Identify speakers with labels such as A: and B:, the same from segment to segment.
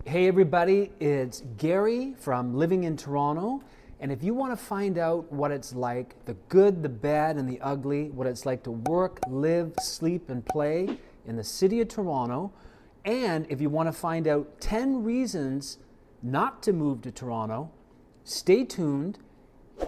A: Hey everybody, it's Gary from Living in Toronto, and if you want to find out what it's like, the good, the bad, and the ugly, what it's like to work, live, sleep, and play in the city of Toronto, and if you want to find out 10 reasons not to move to Toronto, stay tuned,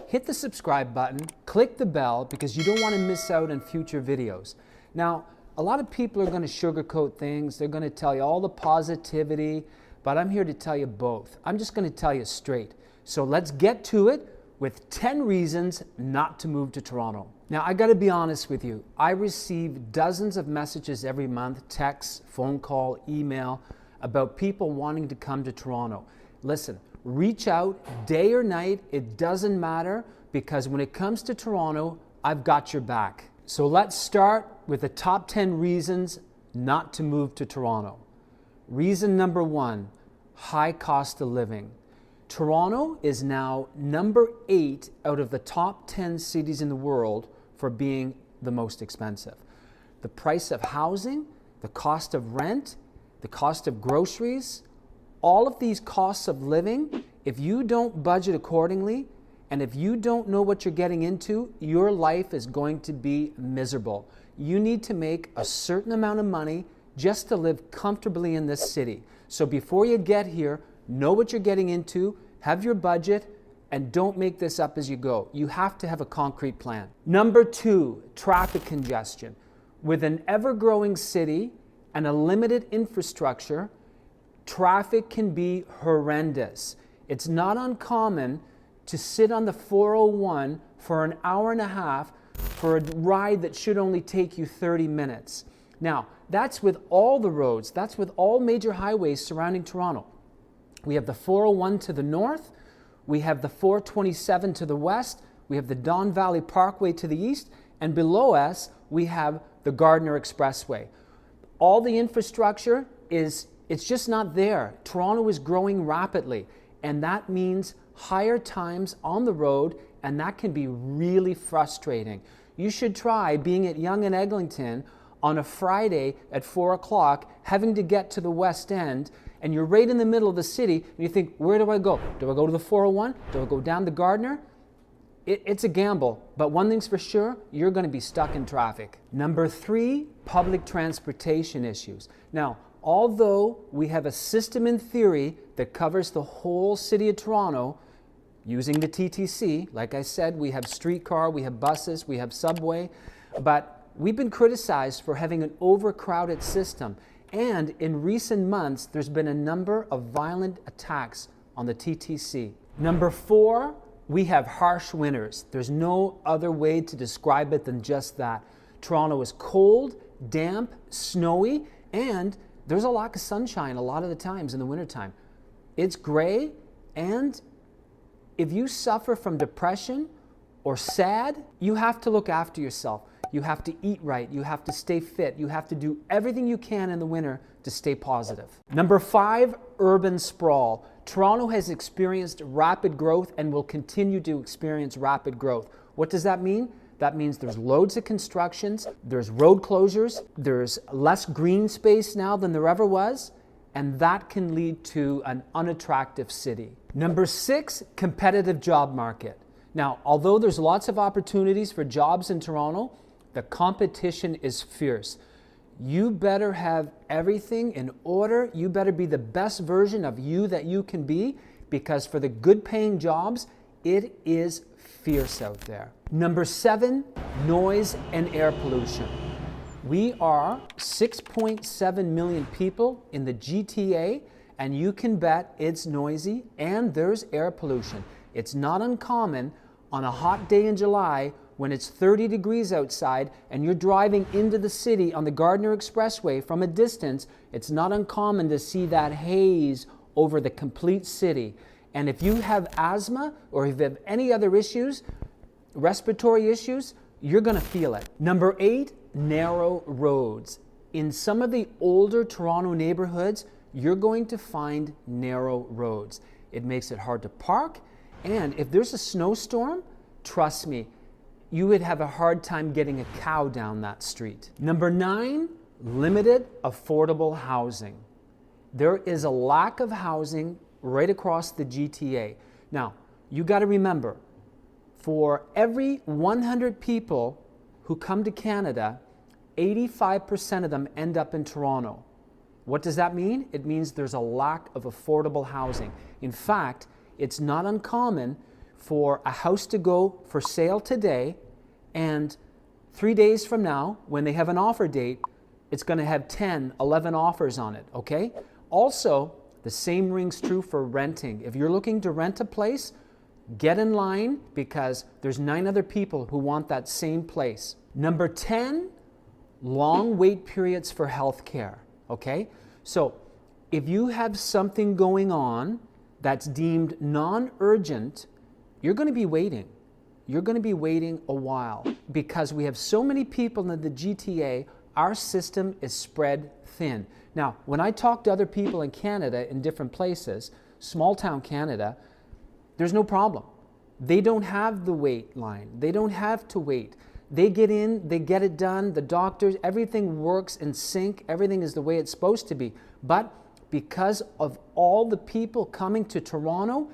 A: hit the subscribe button, click the bell, because you don't want to miss out on future videos. Now, a lot of people are going to sugarcoat things. They're going to tell you all the positivity, but I'm here to tell you both. I'm just going to tell you straight. So let's get to it with 10 reasons not to move to Toronto. Now, I got to be honest with you. I receive dozens of messages every month, texts, phone call, email, about people wanting to come to Toronto. Listen, reach out day or night. It doesn't matter, because when it comes to Toronto, I've got your back. So let's start with the top 10 reasons not to move to Toronto. Reason number 1, high cost of living. Toronto is now number 8 out of the top 10 cities in the world for being the most expensive. The price of housing, the cost of rent, the cost of groceries, all of these costs of living, if you don't budget accordingly, and if you don't know what you're getting into, your life is going to be miserable. You need to make a certain amount of money just to live comfortably in this city. So before you get here, know what you're getting into, have your budget, and don't make this up as you go. You have to have a concrete plan. Number 2, traffic congestion. With an ever-growing city and a limited infrastructure, traffic can be horrendous. It's not uncommon to sit on the 401 for an hour and a half for a ride that should only take you 30 minutes. Now, that's with all the roads, that's with all major highways surrounding Toronto. We have the 401 to the north, we have the 427 to the west, we have the Don Valley Parkway to the east, and below us, we have the Gardiner Expressway. All the infrastructure it's just not there. Toronto is growing rapidly, and that means higher times on the road, and that can be really frustrating. You should try being at Yonge and Eglinton on a Friday at 4 o'clock, having to get to the West End, and you're right in the middle of the city, and you think, where do I go? Do I go to the 401? Do I go down to Gardiner? It's a gamble, but one thing's for sure, you're going to be stuck in traffic. Number 3, public transportation issues. Now, although we have a system in theory that covers the whole city of Toronto, using the TTC, like I said, we have streetcar, we have buses, we have subway, but we've been criticized for having an overcrowded system. And in recent months, there's been a number of violent attacks on the TTC. Number 4, we have harsh winters. There's no other way to describe it than just that. Toronto is cold, damp, snowy, and there's a lack of sunshine a lot of the times in the wintertime. It's gray, and if you suffer from depression or sad, you have to look after yourself. You have to eat right. You have to stay fit. You have to do everything you can in the winter to stay positive. Number 5, urban sprawl. Toronto has experienced rapid growth and will continue to experience rapid growth. What does that mean? That means there's loads of constructions, there's road closures, there's less green space now than there ever was, and that can lead to an unattractive city. Number 6, competitive job market. Now, although there's lots of opportunities for jobs in Toronto, the competition is fierce. You better have everything in order. You better be the best version of you that you can be, because for the good paying jobs, it is fierce out there. Number 7, noise and air pollution. We are 6.7 million people in the GTA, and you can bet it's noisy and there's air pollution. It's not uncommon on a hot day in July when it's 30 degrees outside and you're driving into the city on the Gardiner Expressway from a distance, it's not uncommon to see that haze over the complete city. And if you have asthma or if you have any other issues, respiratory issues, you're going to feel it. Number 8, narrow roads. In some of the older Toronto neighborhoods, you're going to find narrow roads. It makes it hard to park, and if there's a snowstorm, trust me, you would have a hard time getting a cow down that street. Number 9, limited affordable housing. There is a lack of housing right across the GTA. Now, you got to remember, for every 100 people who come to Canada, 85% of them end up in Toronto. What does that mean? It means there's a lack of affordable housing. In fact, it's not uncommon for a house to go for sale today, and 3 days from now, when they have an offer date, it's going to have 10, 11 offers on it, okay? Also, the same rings true for renting. If you're looking to rent a place, get in line because there's 9 other people who want that same place. Number 10, long wait periods for healthcare, okay? So if you have something going on that's deemed non-urgent, you're going to be waiting. You're going to be waiting a while because we have so many people in the GTA, our system is spread thin. Now, when I talk to other people in Canada in different places, small town Canada, there's no problem. They don't have the wait line. They don't have to wait. They get in, they get it done, the doctors, everything works in sync, everything is the way it's supposed to be. But because of all the people coming to Toronto,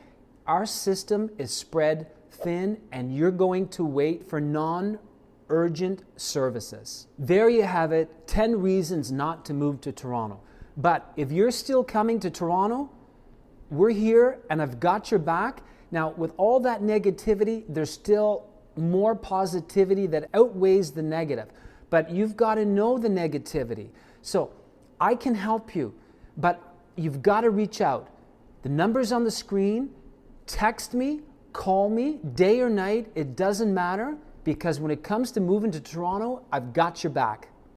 A: our system is spread thin and you're going to wait for non-urgent services. There you have it, 10 reasons not to move to Toronto. But if you're still coming to Toronto, we're here and I've got your back. Now, with all that negativity, there's still more positivity that outweighs the negative. But you've got to know the negativity. So I can help you, but you've got to reach out. The number's on the screen. Text me, call me, day or night, it doesn't matter, because when it comes to moving to Toronto, I've got your back.